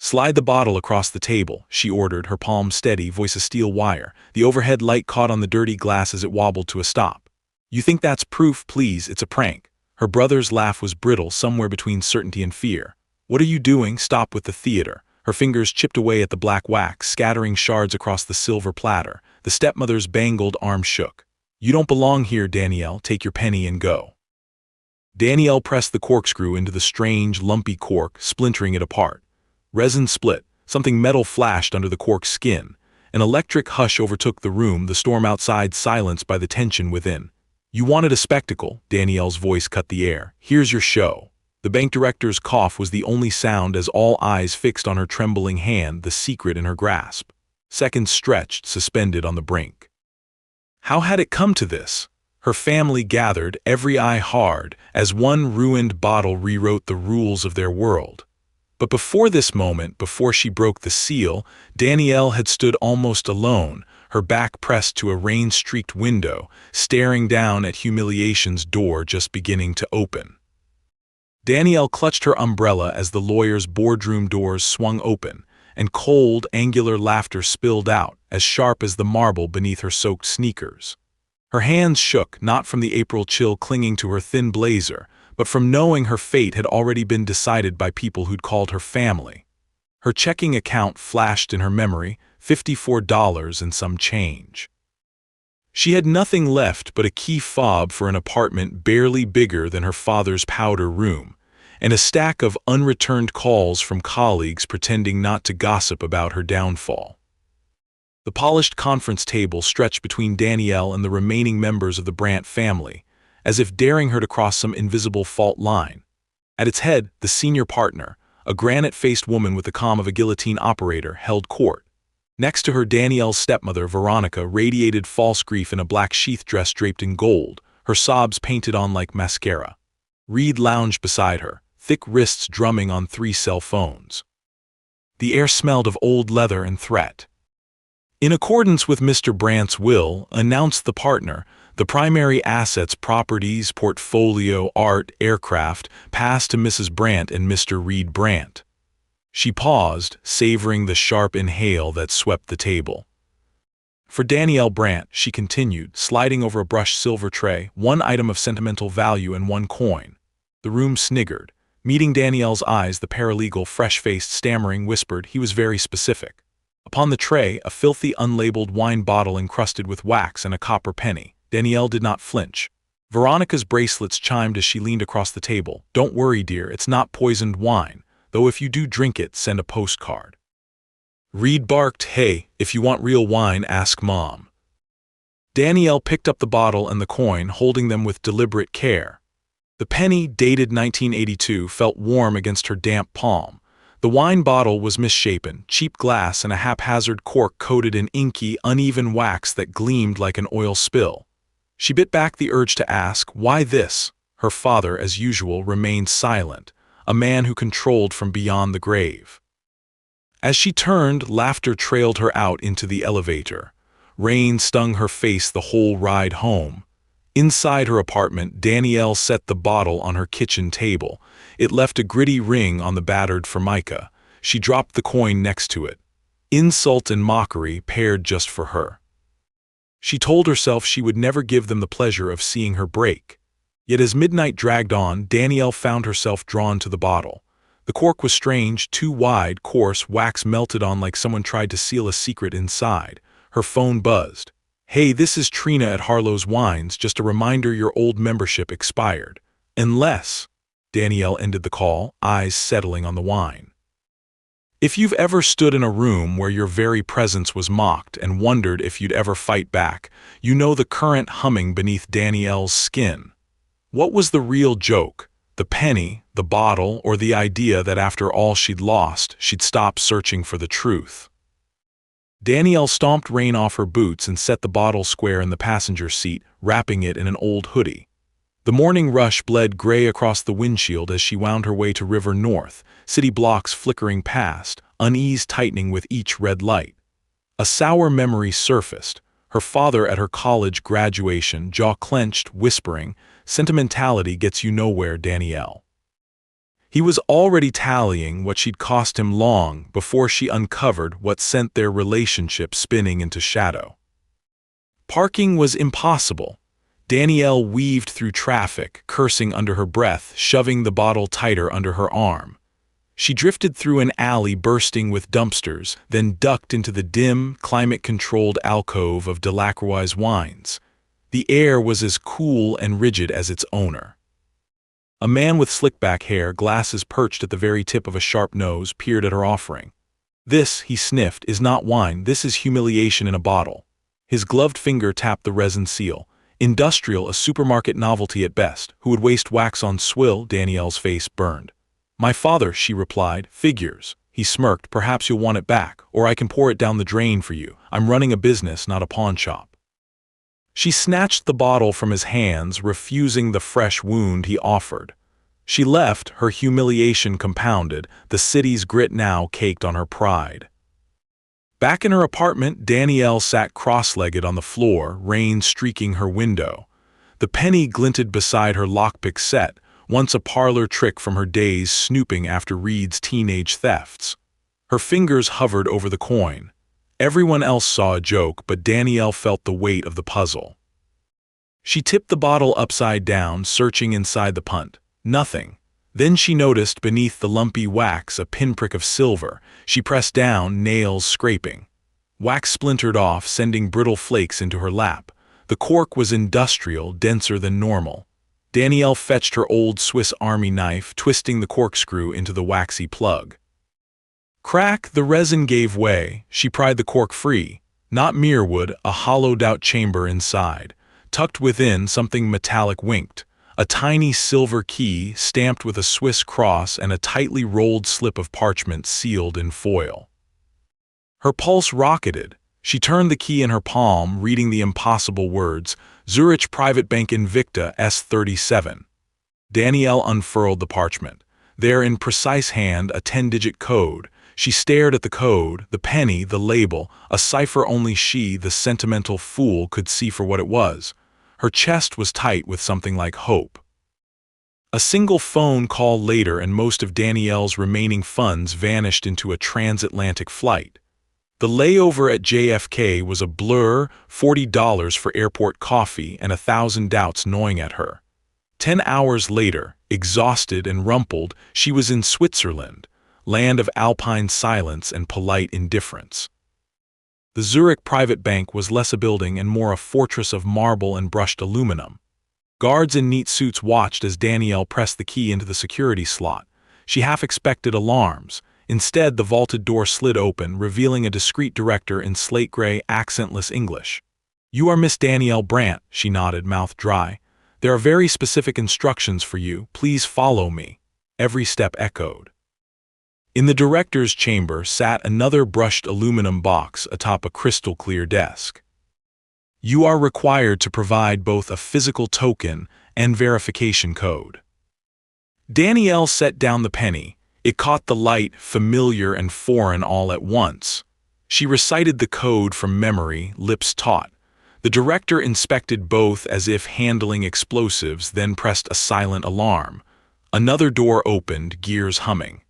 "Slide the bottle across the table," she ordered, her palm steady, voice a steel wire. The overhead light caught on the dirty glass as it wobbled to a stop. "You think that's proof? Please, it's a prank." Her brother's laugh was brittle, somewhere between certainty and fear. "What are you doing? Stop with the theater." Her fingers chipped away at the black wax, scattering shards across the silver platter. The stepmother's bangled arm shook. "You don't belong here, Danielle. Take your penny and go." Danielle pressed the corkscrew into the strange, lumpy cork, splintering it apart. Resin split. Something metal flashed under the cork's skin. An electric hush overtook the room, the storm outside silenced by the tension within. "You wanted a spectacle," Danielle's voice cut the air. "Here's your show." The bank director's cough was the only sound as all eyes fixed on her trembling hand, the secret in her grasp. Seconds stretched, suspended on the brink. How had it come to this? Her family gathered, every eye hard, as one ruined bottle rewrote the rules of their world. But before this moment, before she broke the seal, Danielle had stood almost alone, her back pressed to a rain-streaked window, staring down at humiliation's door just beginning to open. Danielle clutched her umbrella as the lawyer's boardroom doors swung open, and cold, angular laughter spilled out, as sharp as the marble beneath her soaked sneakers. Her hands shook, not from the April chill clinging to her thin blazer, but from knowing her fate had already been decided by people who'd called her family. Her checking account flashed in her memory, $54 and some change. She had nothing left but a key fob for an apartment barely bigger than her father's powder room, and a stack of unreturned calls from colleagues pretending not to gossip about her downfall. The polished conference table stretched between Danielle and the remaining members of the Brandt family, as if daring her to cross some invisible fault line. At its head, the senior partner, a granite-faced woman with the calm of a guillotine operator, held court. Next to her, Danielle's stepmother, Veronica, radiated false grief in a black sheath dress draped in gold, her sobs painted on like mascara. Reed lounged beside her, thick wrists drumming on 3 cell phones. The air smelled of old leather and threat. "In accordance with Mr. Brandt's will," announced the partner, "the primary assets, properties, portfolio, art, aircraft, passed to Mrs. Brandt and Mr. Reed Brandt." She paused, savoring the sharp inhale that swept the table. "For Danielle Brandt," she continued, sliding over a brushed silver tray, 1 item of sentimental value and 1 coin. The room sniggered. Meeting Danielle's eyes, the paralegal, fresh-faced, stammering, whispered he was very specific. Upon the tray, a filthy, unlabeled wine bottle encrusted with wax and a copper penny. Danielle did not flinch. Veronica's bracelets chimed as she leaned across the table. "Don't worry, dear, it's not poisoned wine. Though if you do drink it, send a postcard." Reed barked, "Hey, if you want real wine, ask Mom." Danielle picked up the bottle and the coin, holding them with deliberate care. The penny, dated 1982, felt warm against her damp palm. The wine bottle was misshapen, cheap glass and a haphazard cork coated in inky, uneven wax that gleamed like an oil spill. She bit back the urge to ask, why this? Her father, as usual, remained silent, a man who controlled from beyond the grave. As she turned, laughter trailed her out into the elevator. Rain stung her face the whole ride home. Inside her apartment, Danielle set the bottle on her kitchen table. It left a gritty ring on the battered formica. She dropped the coin next to it. Insult and mockery paired just for her. She told herself she would never give them the pleasure of seeing her break. Yet as midnight dragged on, Danielle found herself drawn to the bottle. The cork was strange, too wide, coarse, wax melted on like someone tried to seal a secret inside. Her phone buzzed. "Hey, this is Trina at Harlow's Wines, just a reminder your old membership expired. Unless..." Danielle ended the call, eyes settling on the wine. If you've ever stood in a room where your very presence was mocked and wondered if you'd ever fight back, you know the current humming beneath Danielle's skin. What was the real joke? The penny, the bottle, or the idea that after all she'd lost, she'd stop searching for the truth? Danielle stomped rain off her boots and set the bottle square in the passenger seat, wrapping it in an old hoodie. The morning rush bled gray across the windshield as she wound her way to River North, city blocks flickering past, unease tightening with each red light. A sour memory surfaced, her father at her college graduation, jaw clenched, whispering, "Sentimentality gets you nowhere, Danielle." He was already tallying what she'd cost him long before she uncovered what sent their relationship spinning into shadow. Parking was impossible. Danielle weaved through traffic, cursing under her breath, shoving the bottle tighter under her arm. She drifted through an alley bursting with dumpsters, then ducked into the dim, climate-controlled alcove of Delacroix's wines. The air was as cool and rigid as its owner. A man with slick-back hair, glasses perched at the very tip of a sharp nose, peered at her offering. "This," he sniffed, "is not wine, this is humiliation in a bottle." His gloved finger tapped the resin seal. Industrial, a supermarket novelty at best. Who would waste wax on swill? Danielle's face burned. "My father," she replied. "Figures." He smirked. "Perhaps you'll want it back, or I can pour it down the drain for you. I'm running a business, not a pawn shop." She snatched the bottle from his hands, refusing the fresh wound he offered. She left, her humiliation compounded, the city's grit now caked on her pride. Back in her apartment, Danielle sat cross-legged on the floor, rain streaking her window. The penny glinted beside her lockpick set, once a parlor trick from her days snooping after Reed's teenage thefts. Her fingers hovered over the coin. Everyone else saw a joke, but Danielle felt the weight of the puzzle. She tipped the bottle upside down, searching inside the punt. Nothing. Then she noticed beneath the lumpy wax a pinprick of silver. She pressed down, nails scraping. Wax splintered off, sending brittle flakes into her lap. The cork was industrial, denser than normal. Danielle fetched her old Swiss Army knife, twisting the corkscrew into the waxy plug. Crack, the resin gave way. She pried the cork free. Not merewood, a hollowed-out chamber inside. Tucked within, something metallic winked. A tiny silver key, stamped with a Swiss cross and a tightly rolled slip of parchment sealed in foil. Her pulse rocketed. She turned the key in her palm, reading the impossible words, "Zurich Private Bank Invicta S37. Danielle unfurled the parchment. There in precise hand, a 10-digit code. She stared at the code, the penny, the label, a cipher only she, the sentimental fool, could see for what it was. Her chest was tight with something like hope. A single phone call later and most of Danielle's remaining funds vanished into a transatlantic flight. The layover at JFK was a blur, $40 for airport coffee and 1,000 doubts gnawing at her. 10 hours later, exhausted and rumpled, she was in Switzerland, land of alpine silence and polite indifference. The Zurich Private Bank was less a building and more a fortress of marble and brushed aluminum. Guards in neat suits watched as Danielle pressed the key into the security slot. She half expected alarms. Instead, the vaulted door slid open, revealing a discreet director in slate-gray, accentless English. "You are Miss Danielle Brandt," she nodded, mouth dry. "There are very specific instructions for you. Please follow me." Every step echoed. In the director's chamber sat another brushed aluminum box atop a crystal-clear desk. "You are required to provide both a physical token and verification code." Danielle set down the penny. It caught the light, familiar and foreign all at once. She recited the code from memory, lips taut. The director inspected both as if handling explosives, then pressed a silent alarm. Another door opened, gears humming.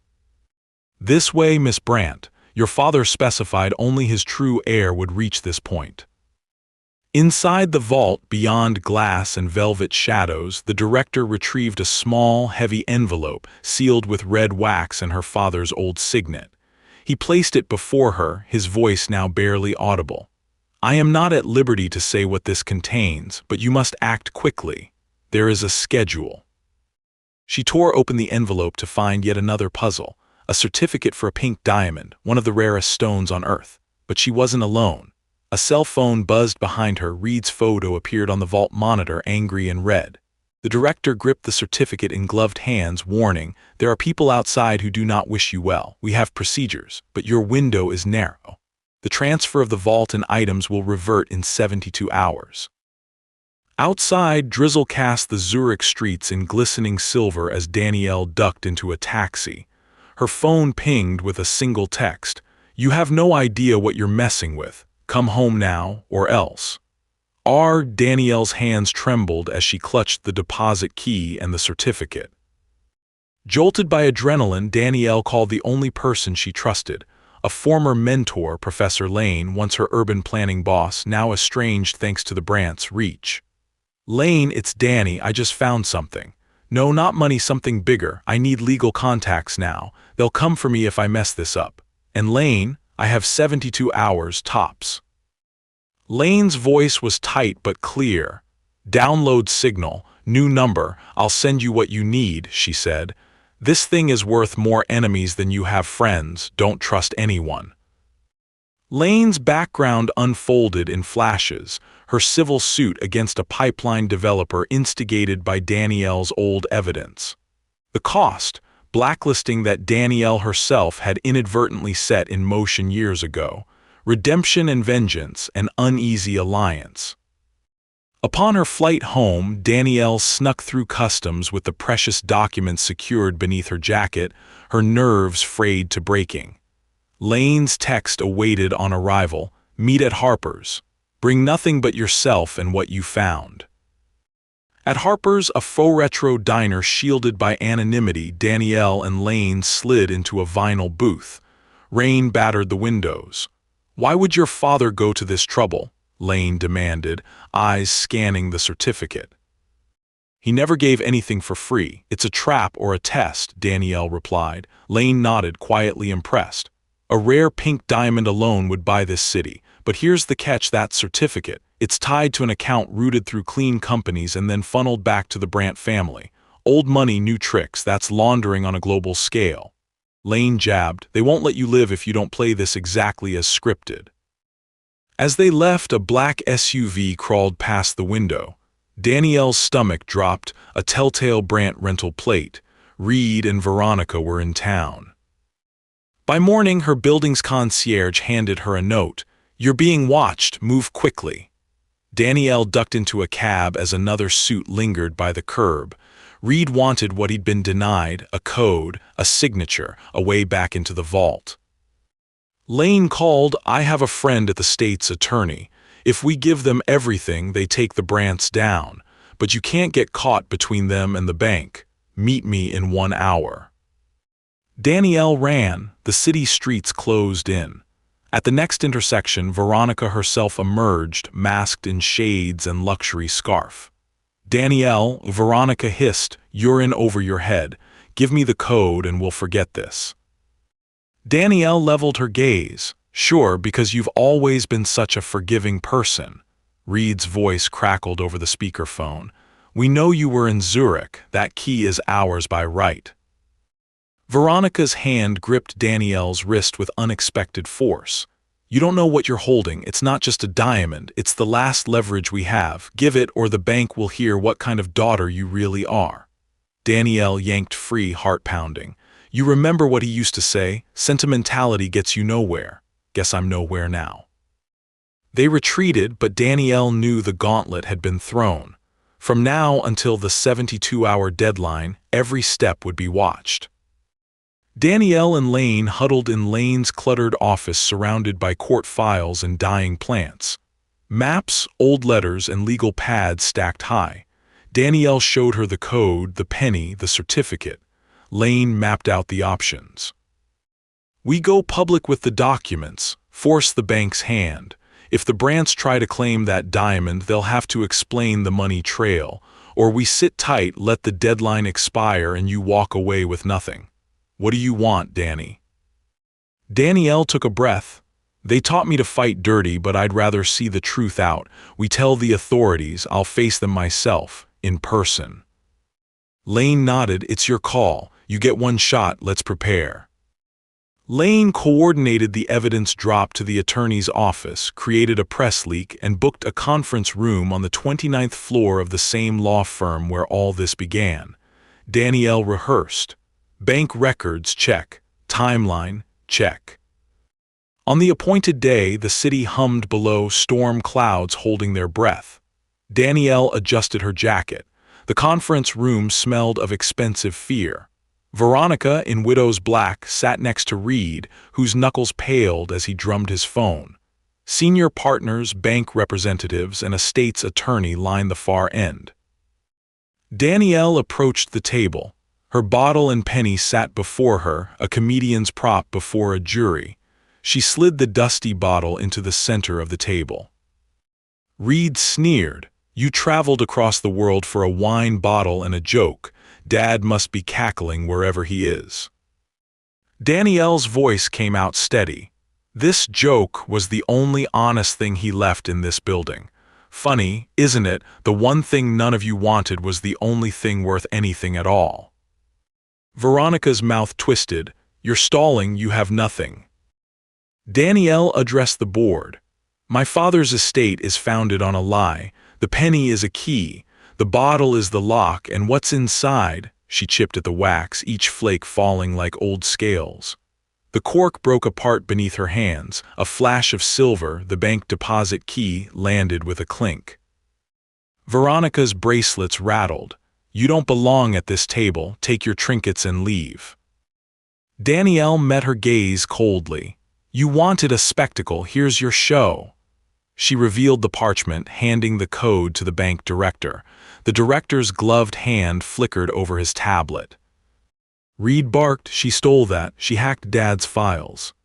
"This way, Miss Brandt. Your father specified only his true heir would reach this point." Inside the vault, beyond glass and velvet shadows, the director retrieved a small, heavy envelope sealed with red wax and her father's old signet. He placed it before her, his voice now barely audible. "I am not at liberty to say what this contains, but you must act quickly. There is a schedule." She tore open the envelope to find yet another puzzle. A certificate for a pink diamond, one of the rarest stones on Earth. But she wasn't alone. A cell phone buzzed behind her. Reed's photo appeared on the vault monitor, angry and red. The director gripped the certificate in gloved hands, warning, "There are people outside who do not wish you well. We have procedures, but your window is narrow. The transfer of the vault and items will revert in 72 hours. Outside, drizzle cast the Zurich streets in glistening silver as Danielle ducked into a taxi. Her phone pinged with a single text. "You have no idea what you're messing with. Come home now, or else." Danielle's hands trembled as she clutched the deposit key and the certificate. Jolted by adrenaline, Danielle called the only person she trusted, a former mentor, Professor Lane, once her urban planning boss, now estranged thanks to the Brant's reach. "Lane, it's Danny, I just found something. No, not money, something bigger. I need legal contacts now. They'll come for me if I mess this up. And Lane, I have 72 hours tops." Lane's voice was tight but clear. "Download signal, new number, I'll send you what you need," she said. "This thing is worth more enemies than you have friends, don't trust anyone." Lane's background unfolded in flashes, her civil suit against a pipeline developer instigated by Danielle's old evidence. The cost, blacklisting that Danielle herself had inadvertently set in motion years ago, redemption and vengeance, an uneasy alliance. Upon her flight home, Danielle snuck through customs with the precious documents secured beneath her jacket, her nerves frayed to breaking. Lane's text awaited on arrival, "Meet at Harper's. Bring nothing but yourself and what you found." At Harper's, a faux retro diner shielded by anonymity, Danielle and Lane slid into a vinyl booth. Rain battered the windows. "Why would your father go to this trouble?" Lane demanded, eyes scanning the certificate. "He never gave anything for free. It's a trap or a test," Danielle replied. Lane nodded, quietly impressed. "A rare pink diamond alone would buy this city. But here's the catch, that certificate. It's tied to an account routed through clean companies and then funneled back to the Brant family. Old money, new tricks, that's laundering on a global scale." Lane jabbed, "They won't let you live if you don't play this exactly as scripted." As they left, a black SUV crawled past the window. Danielle's stomach dropped, a telltale Brant rental plate. Reed and Veronica were in town. By morning, her building's concierge handed her a note. "You're being watched, move quickly." Danielle ducked into a cab as another suit lingered by the curb. Reed wanted what he'd been denied, a code, a signature, a way back into the vault. Lane called, "I have a friend at the state's attorney. If we give them everything, they take the Brants down. But you can't get caught between them and the bank. Meet me in 1 hour." Danielle ran, the city streets closed in. At the next intersection, Veronica herself emerged, masked in shades and luxury scarf. "Danielle," Veronica hissed, "you're in over your head. Give me the code and we'll forget this." Danielle leveled her gaze. "Sure, because you've always been such a forgiving person." Reed's voice crackled over the speakerphone. "We know you were in Zurich. That key is ours by right." Veronica's hand gripped Danielle's wrist with unexpected force. "You don't know what you're holding. It's not just a diamond. It's the last leverage we have. Give it or the bank will hear what kind of daughter you really are." Danielle yanked free, heart pounding. "You remember what he used to say? Sentimentality gets you nowhere. Guess I'm nowhere now." They retreated, but Danielle knew the gauntlet had been thrown. From now until the 72-hour deadline, every step would be watched. Danielle and Lane huddled in Lane's cluttered office surrounded by court files and dying plants. Maps, old letters, and legal pads stacked high. Danielle showed her the code, the penny, the certificate. Lane mapped out the options. "We go public with the documents, force the bank's hand. If the Brants try to claim that diamond, they'll have to explain the money trail. Or we sit tight, let the deadline expire, and you walk away with nothing. What do you want, Danny?" Danielle took a breath. "They taught me to fight dirty, but I'd rather see the truth out. We tell the authorities, I'll face them myself, in person." Lane nodded. "It's your call. You get one shot, let's prepare." Lane coordinated the evidence drop to the attorney's office, created a press leak, and booked a conference room on the 29th floor of the same law firm where all this began. Danielle rehearsed. Bank records, check. Timeline, check. On the appointed day, the city hummed below, storm clouds holding their breath. Danielle adjusted her jacket. The conference room smelled of expensive fear. Veronica, in widow's black, sat next to Reed, whose knuckles paled as he drummed his phone. Senior partners, bank representatives, and a state's attorney lined the far end. Danielle approached the table. Her bottle and penny sat before her, a comedian's prop before a jury. She slid the dusty bottle into the center of the table. Reed sneered. "You traveled across the world for a wine bottle and a joke. Dad must be cackling wherever he is." Danielle's voice came out steady. "This joke was the only honest thing he left in this building. Funny, isn't it? The one thing none of you wanted was the only thing worth anything at all." Veronica's mouth twisted. "You're stalling, you have nothing." Danielle addressed the board. "My father's estate is founded on a lie. The penny is a key. The bottle is the lock, and what's inside?" She chipped at the wax, each flake falling like old scales. The cork broke apart beneath her hands. A flash of silver, the bank deposit key, landed with a clink. Veronica's bracelets rattled. "You don't belong at this table. Take your trinkets and leave." Danielle met her gaze coldly. "You wanted a spectacle. Here's your show." She revealed the parchment, handing the code to the bank director. The director's gloved hand flickered over his tablet. Reed barked. "She stole that. She hacked Dad's files."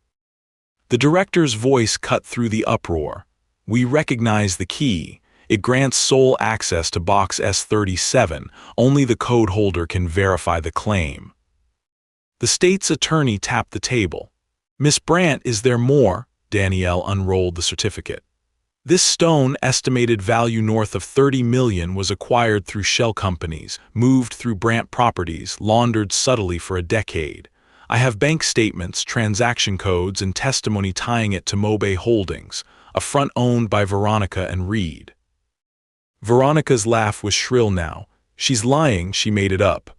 The director's voice cut through the uproar. "We recognize the key. It grants sole access to box S37. Only the code holder can verify the claim." The state's attorney tapped the table. "Miss Brandt, is there more?" Danielle unrolled the certificate. "This stone, estimated value north of 30 million, was acquired through shell companies, moved through Brandt Properties, laundered subtly for a decade. I have bank statements, transaction codes, and testimony tying it to Mobay Holdings, a front owned by Veronica and Reed." Veronica's laugh was shrill now. "She's lying, she made it up."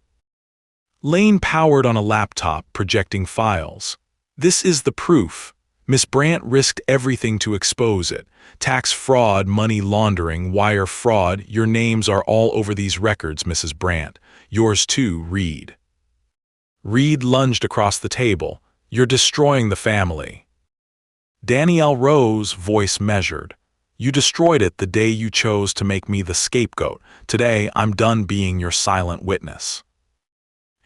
Lane powered on a laptop, projecting files. "This is the proof. Miss Brandt risked everything to expose it. Tax fraud, money laundering, wire fraud. Your names are all over these records, Mrs. Brandt. Yours too, Reed." Reed lunged across the table. "You're destroying the family." Danielle rose, voice measured. "You destroyed it the day you chose to make me the scapegoat. Today, I'm done being your silent witness."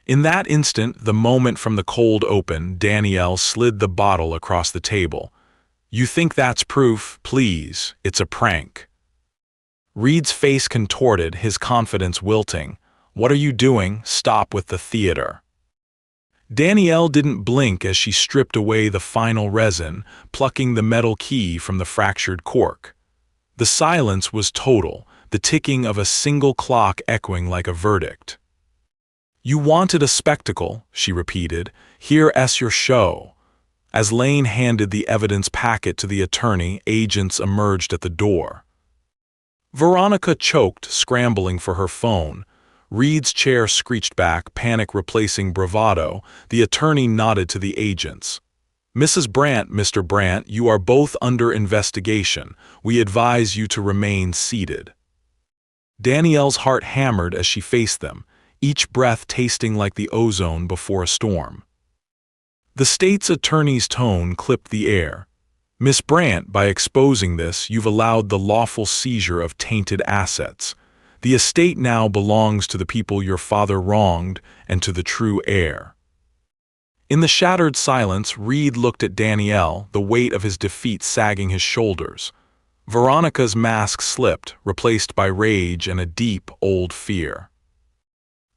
In that instant, the moment from the cold open, Danielle slid the bottle across the table. "You think that's proof? Please, it's a prank." Reed's face contorted, his confidence wilting. "What are you doing? Stop with the theater." Danielle didn't blink as she stripped away the final resin, plucking the metal key from the fractured cork. The silence was total, the ticking of a single clock echoing like a verdict. "You wanted a spectacle," she repeated. "Here's your show." As Lane handed the evidence packet to the attorney, agents emerged at the door. Veronica choked, scrambling for her phone. Reed's chair screeched back, panic replacing bravado. The attorney nodded to the agents. "Mrs. Brandt, Mr. Brandt, you are both under investigation. We advise you to remain seated." Danielle's heart hammered as she faced them, each breath tasting like the ozone before a storm. The state's attorney's tone clipped the air. "Miss Brandt, by exposing this, you've allowed the lawful seizure of tainted assets. The estate now belongs to the people your father wronged and to the true heir." In the shattered silence, Reed looked at Danielle, the weight of his defeat sagging his shoulders. Veronica's mask slipped, replaced by rage and a deep, old fear.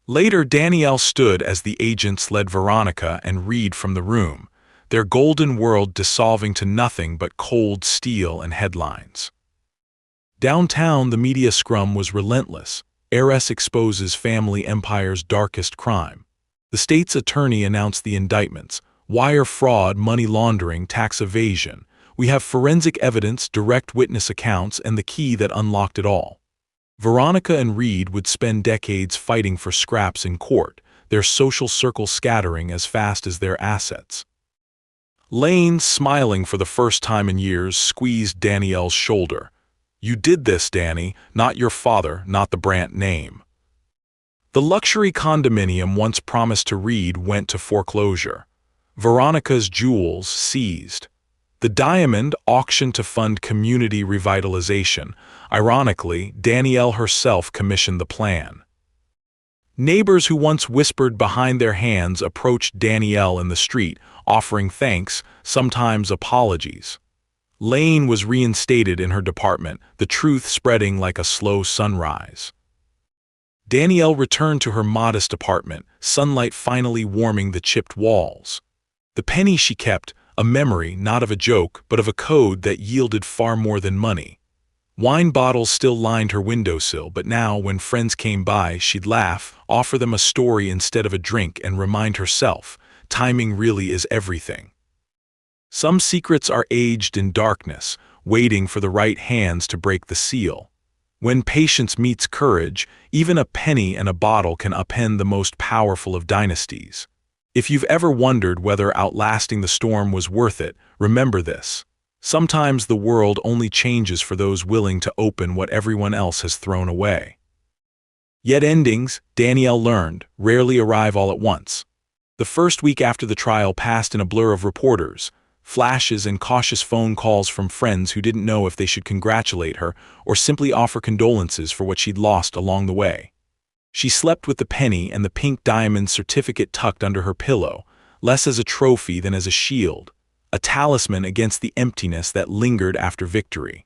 Later, Danielle stood as the agents led Veronica and Reed from the room, their golden world dissolving to nothing but cold steel and headlines. Downtown, the media scrum was relentless. Heiress exposes family empire's darkest crime. The state's attorney announced the indictments: wire fraud, money laundering, tax evasion. We have forensic evidence, direct witness accounts, and the key that unlocked it all. Veronica and Reed would spend decades fighting for scraps in court, their social circle scattering as fast as their assets. Lane, smiling for the first time in years, squeezed Danielle's shoulder. "You did this, Danny, not your father, not the Brandt name." The luxury condominium once promised to Reed went to foreclosure. Veronica's jewels seized. The diamond auctioned to fund community revitalization. Ironically, Danielle herself commissioned the plan. Neighbors who once whispered behind their hands approached Danielle in the street, offering thanks, sometimes apologies. Lane was reinstated in her department, the truth spreading like a slow sunrise. Danielle returned to her modest apartment, sunlight finally warming the chipped walls. The penny she kept, a memory not of a joke but of a code that yielded far more than money. Wine bottles still lined her windowsill, but now when friends came by, she'd laugh, offer them a story instead of a drink, and remind herself, timing really is everything. Some secrets are aged in darkness, waiting for the right hands to break the seal. When patience meets courage, even a penny and a bottle can upend the most powerful of dynasties. If you've ever wondered whether outlasting the storm was worth it, remember this. Sometimes the world only changes for those willing to open what everyone else has thrown away. Yet endings, Danielle learned, rarely arrive all at once. The first week after the trial passed in a blur of reporters, flashes and cautious phone calls from friends who didn't know if they should congratulate her or simply offer condolences for what she'd lost along the way. She slept with the penny and the pink diamond certificate tucked under her pillow, less as a trophy than as a shield, a talisman against the emptiness that lingered after victory.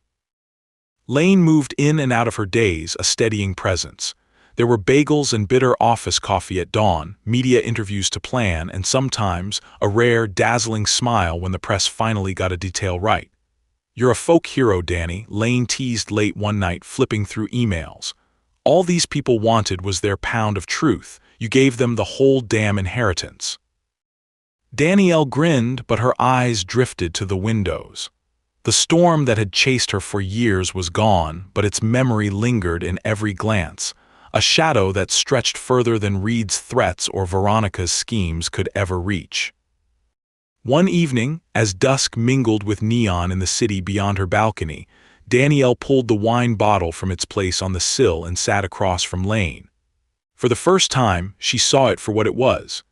Lane moved in and out of her days, a steadying presence. There were bagels and bitter office coffee at dawn, media interviews to plan, and sometimes a rare, dazzling smile when the press finally got a detail right. "You're a folk hero, Danny," Lane teased late one night, flipping through emails. "All these people wanted was their pound of truth. You gave them the whole damn inheritance." Danielle grinned, but her eyes drifted to the windows. The storm that had chased her for years was gone, but its memory lingered in every glance, a shadow that stretched further than Reed's threats or Veronica's schemes could ever reach. One evening, as dusk mingled with neon in the city beyond her balcony, Danielle pulled the wine bottle from its place on the sill and sat across from Lane. For the first time, she saw it for what it was.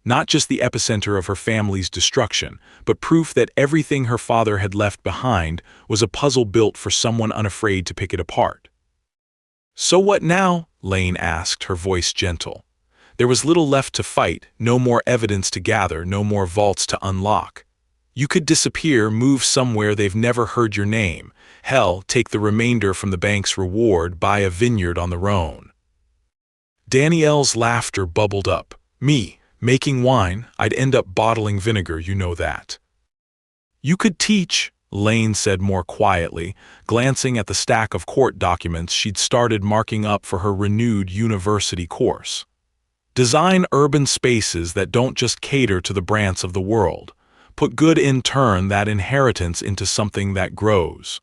Not just the epicenter of her family's destruction, but proof that everything her father had left behind was a puzzle built for someone unafraid to pick it apart. "So what now?" Lane asked, her voice gentle. There was little left to fight, no more evidence to gather, no more vaults to unlock. You could disappear, move somewhere they've never heard your name. Hell, take the remainder from the bank's reward, buy a vineyard on the Rhone. Danielle's laughter bubbled up. "Me, making wine, I'd end up bottling vinegar, you know that." "You could teach," Lane said more quietly, glancing at the stack of court documents she'd started marking up for her renewed university course. "Design urban spaces that don't just cater to the Brants of the world. Put good in turn that inheritance into something that grows."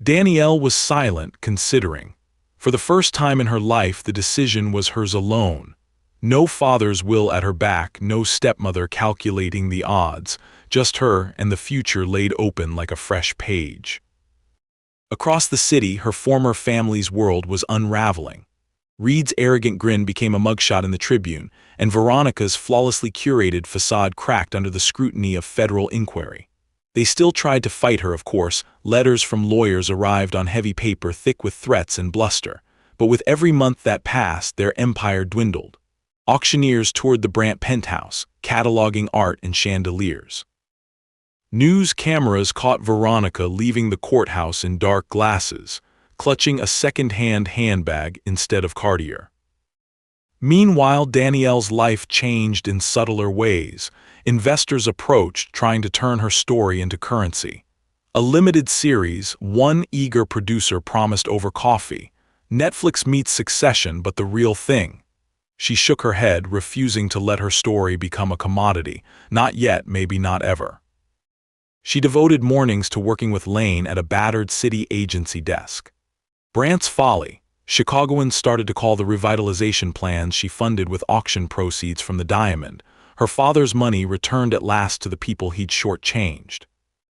Danielle was silent, considering. For the first time in her life, the decision was hers alone. No father's will at her back, no stepmother calculating the odds, just her and the future laid open like a fresh page. Across the city, her former family's world was unraveling. Reed's arrogant grin became a mugshot in the Tribune, and Veronica's flawlessly curated facade cracked under the scrutiny of federal inquiry. They still tried to fight her, of course. Letters from lawyers arrived on heavy paper thick with threats and bluster. But with every month that passed, their empire dwindled. Auctioneers toured the Brant penthouse, cataloging art and chandeliers. News cameras caught Veronica leaving the courthouse in dark glasses, clutching a second-hand handbag instead of Cartier. Meanwhile, Danielle's life changed in subtler ways. Investors approached, trying to turn her story into currency. A limited series, one eager producer promised over coffee. Netflix meets Succession, but the real thing. She shook her head, refusing to let her story become a commodity. Not yet, maybe not ever. She devoted mornings to working with Lane at a battered city agency desk. Brant's folly. Chicagoans started to call the revitalization plans she funded with auction proceeds from the diamond. Her father's money returned at last to the people he'd shortchanged.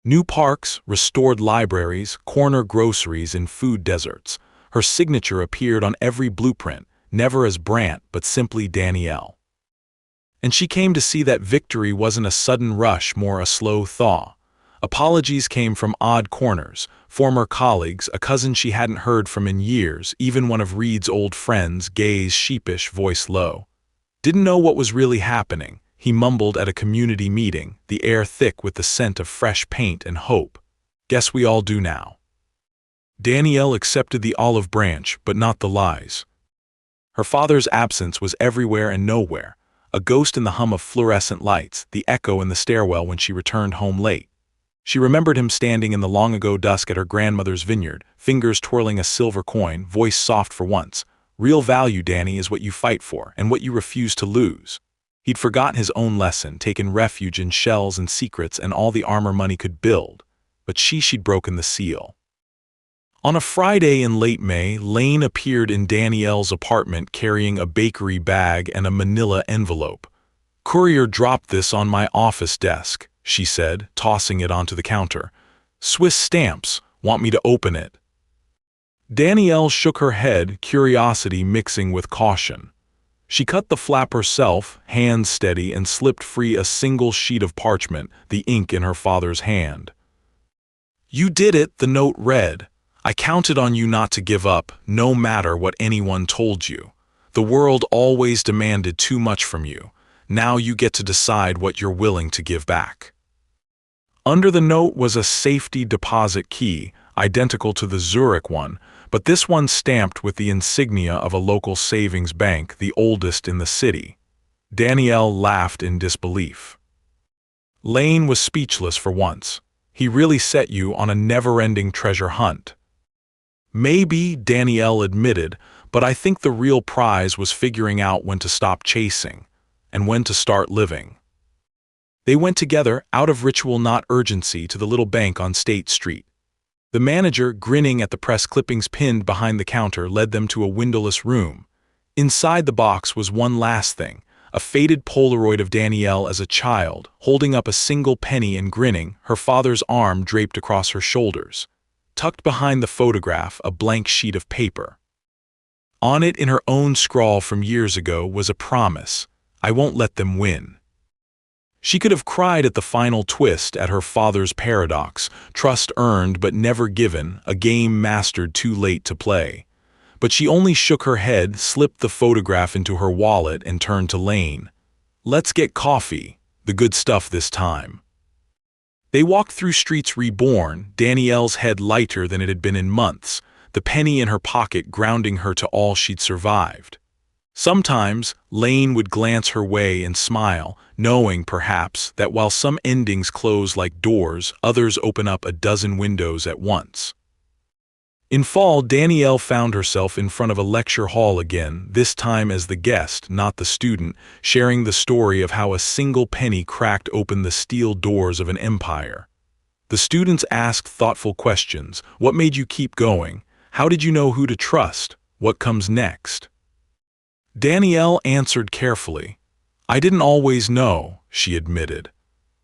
New parks, restored libraries, corner groceries in food deserts. Her signature appeared on every blueprint, never as Brant, but simply Danielle. And she came to see that victory wasn't a sudden rush, more a slow thaw. Apologies came from odd corners, former colleagues, a cousin she hadn't heard from in years, even one of Reed's old friends, gaze sheepish, voice low. Didn't know what was really happening, he mumbled at a community meeting, the air thick with the scent of fresh paint and hope. Guess we all do now. Danielle accepted the olive branch, but not the lies. Her father's absence was everywhere and nowhere, a ghost in the hum of fluorescent lights, the echo in the stairwell when she returned home late. She remembered him standing in the long-ago dusk at her grandmother's vineyard, fingers twirling a silver coin, voice soft for once. Real value, Danny, is what you fight for, and what you refuse to lose. He'd forgotten his own lesson, taken refuge in shells and secrets and all the armor money could build. But she'd broken the seal. On a Friday in late May, Lane appeared in Danielle's apartment carrying a bakery bag and a manila envelope. "Courier dropped this on my office desk," she said, tossing it onto the counter. "Swiss stamps. Want me to open it?" Danielle shook her head, curiosity mixing with caution. She cut the flap herself, hands steady, and slipped free a single sheet of parchment, the ink in her father's hand. "You did it," the note read. "I counted on you not to give up, no matter what anyone told you. The world always demanded too much from you. Now you get to decide what you're willing to give back." Under the note was a safety deposit key, identical to the Zurich one, but this one stamped with the insignia of a local savings bank, the oldest in the city. Danielle laughed in disbelief. Lane was speechless for once. He really set you on a never-ending treasure hunt. "Maybe," Danielle admitted, "but I think the real prize was figuring out when to stop chasing, and when to start living." They went together, out of ritual not urgency, to the little bank on State Street. The manager, grinning at the press clippings pinned behind the counter, led them to a windowless room. Inside the box was one last thing, a faded Polaroid of Danielle as a child, holding up a single penny and grinning, her father's arm draped across her shoulders. Tucked behind the photograph, a blank sheet of paper. On it, in her own scrawl from years ago, was a promise: "I won't let them win." She could have cried at the final twist, at her father's paradox, trust earned but never given, a game mastered too late to play. But she only shook her head, slipped the photograph into her wallet, and turned to Lane. "Let's get coffee, the good stuff this time." They walked through streets reborn, Danielle's head lighter than it had been in months, the penny in her pocket grounding her to all she'd survived. Sometimes, Lane would glance her way and smile, knowing, perhaps, that while some endings close like doors, others open up a dozen windows at once. In fall, Danielle found herself in front of a lecture hall again, this time as the guest, not the student, sharing the story of how a single penny cracked open the steel doors of an empire. The students asked thoughtful questions. What made you keep going? How did you know who to trust? What comes next? Danielle answered carefully. "I didn't always know," she admitted.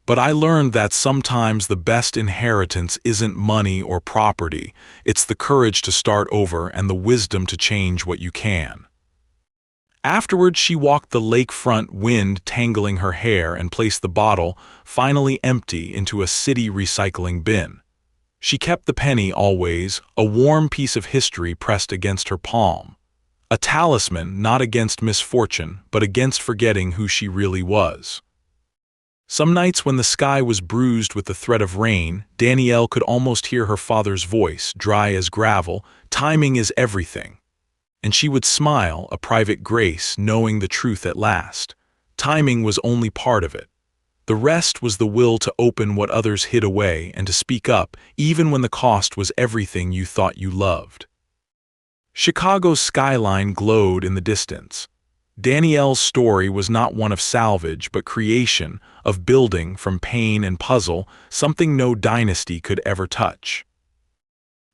"But I learned that sometimes the best inheritance isn't money or property, it's the courage to start over and the wisdom to change what you can." Afterward, she walked the lakefront, wind tangling her hair, and placed the bottle, finally empty, into a city recycling bin. She kept the penny always, a warm piece of history pressed against her palm. A talisman not against misfortune, but against forgetting who she really was. Some nights when the sky was bruised with the threat of rain, Danielle could almost hear her father's voice, dry as gravel, "Timing is everything." And she would smile, a private grace, knowing the truth at last. Timing was only part of it. The rest was the will to open what others hid away and to speak up, even when the cost was everything you thought you loved. Chicago's skyline glowed in the distance. Danielle's story was not one of salvage, but creation, of building from pain and puzzle, something no dynasty could ever touch.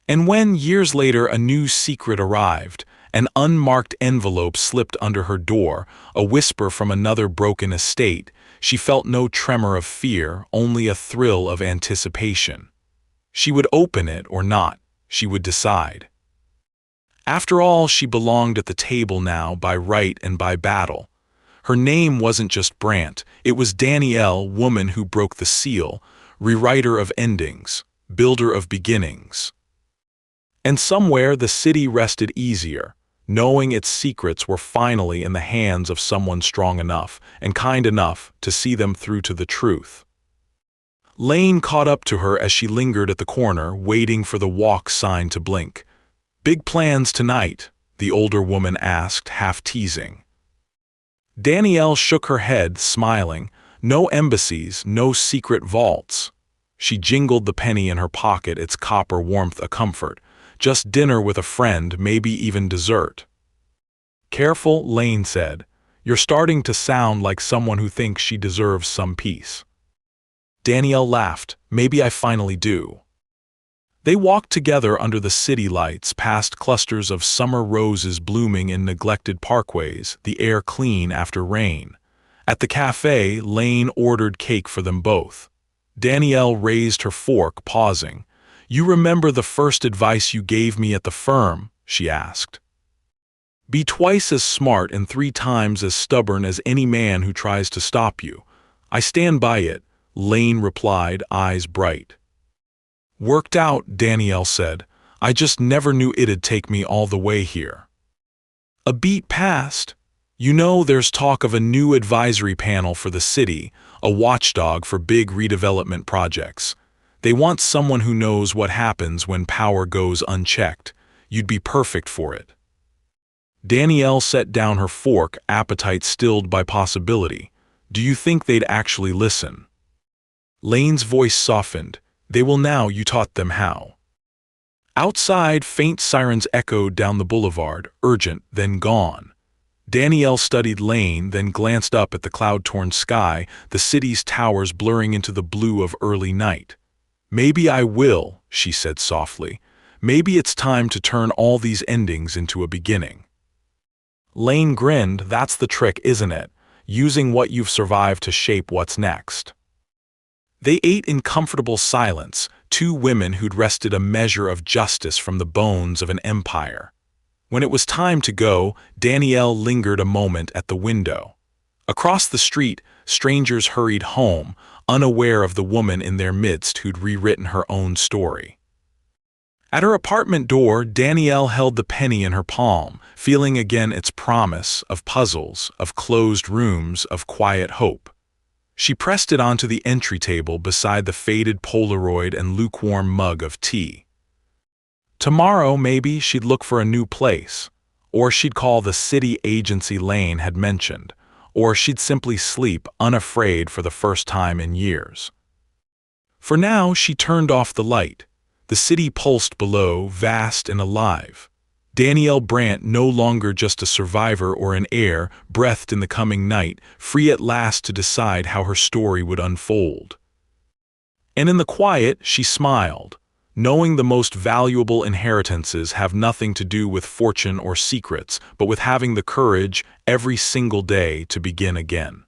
And when, years later, a new secret arrived, an unmarked envelope slipped under her door, a whisper from another broken estate, she felt no tremor of fear, only a thrill of anticipation. She would open it or not, she would decide. After all, she belonged at the table now, by right and by battle. Her name wasn't just Brant, it was Danielle, woman who broke the seal, rewriter of endings, builder of beginnings. And somewhere the city rested easier, knowing its secrets were finally in the hands of someone strong enough and kind enough to see them through to the truth. Lane caught up to her as she lingered at the corner, waiting for the walk sign to blink. "Big plans tonight?" the older woman asked, half teasing. Danielle shook her head, smiling. No embassies, no secret vaults. She jingled the penny in her pocket, its copper warmth a comfort. Just dinner with a friend, maybe even dessert. "Careful," Lane said. "You're starting to sound like someone who thinks she deserves some peace." Danielle laughed. "Maybe I finally do." They walked together under the city lights, past clusters of summer roses blooming in neglected parkways, the air clean after rain. At the cafe, Lane ordered cake for them both. Danielle raised her fork, pausing. "You remember the first advice you gave me at the firm?" she asked. "Be twice as smart and 3 times as stubborn as any man who tries to stop you." "I stand by it," Lane replied, eyes bright. "Worked out," Danielle said. "I just never knew it'd take me all the way here." A beat passed. "You know, there's talk of a new advisory panel for the city, a watchdog for big redevelopment projects. They want someone who knows what happens when power goes unchecked. You'd be perfect for it." Danielle set down her fork, appetite stilled by possibility. "Do you think they'd actually listen?" Lane's voice softened. "They will now you taught them how." Outside, faint sirens echoed down the boulevard, urgent, then gone. Danielle studied Lane, then glanced up at the cloud-torn sky, the city's towers blurring into the blue of early night. "Maybe I will," she said softly. "Maybe it's time to turn all these endings into a beginning." Lane grinned. "That's the trick, isn't it? Using what you've survived to shape what's next." They ate in comfortable silence, 2 women who'd wrested a measure of justice from the bones of an empire. When it was time to go, Danielle lingered a moment at the window. Across the street, strangers hurried home, unaware of the woman in their midst who'd rewritten her own story. At her apartment door, Danielle held the penny in her palm, feeling again its promise of puzzles, of closed rooms, of quiet hope. She pressed it onto the entry table beside the faded Polaroid and lukewarm mug of tea. Tomorrow, maybe, she'd look for a new place. Or she'd call the city agency Lane had mentioned. Or she'd simply sleep, unafraid for the first time in years. For now, she turned off the light. The city pulsed below, vast and alive. Danielle Brandt, no longer just a survivor or an heir, breathed in the coming night, free at last to decide how her story would unfold. And in the quiet, she smiled, knowing the most valuable inheritances have nothing to do with fortune or secrets, but with having the courage, every single day, to begin again.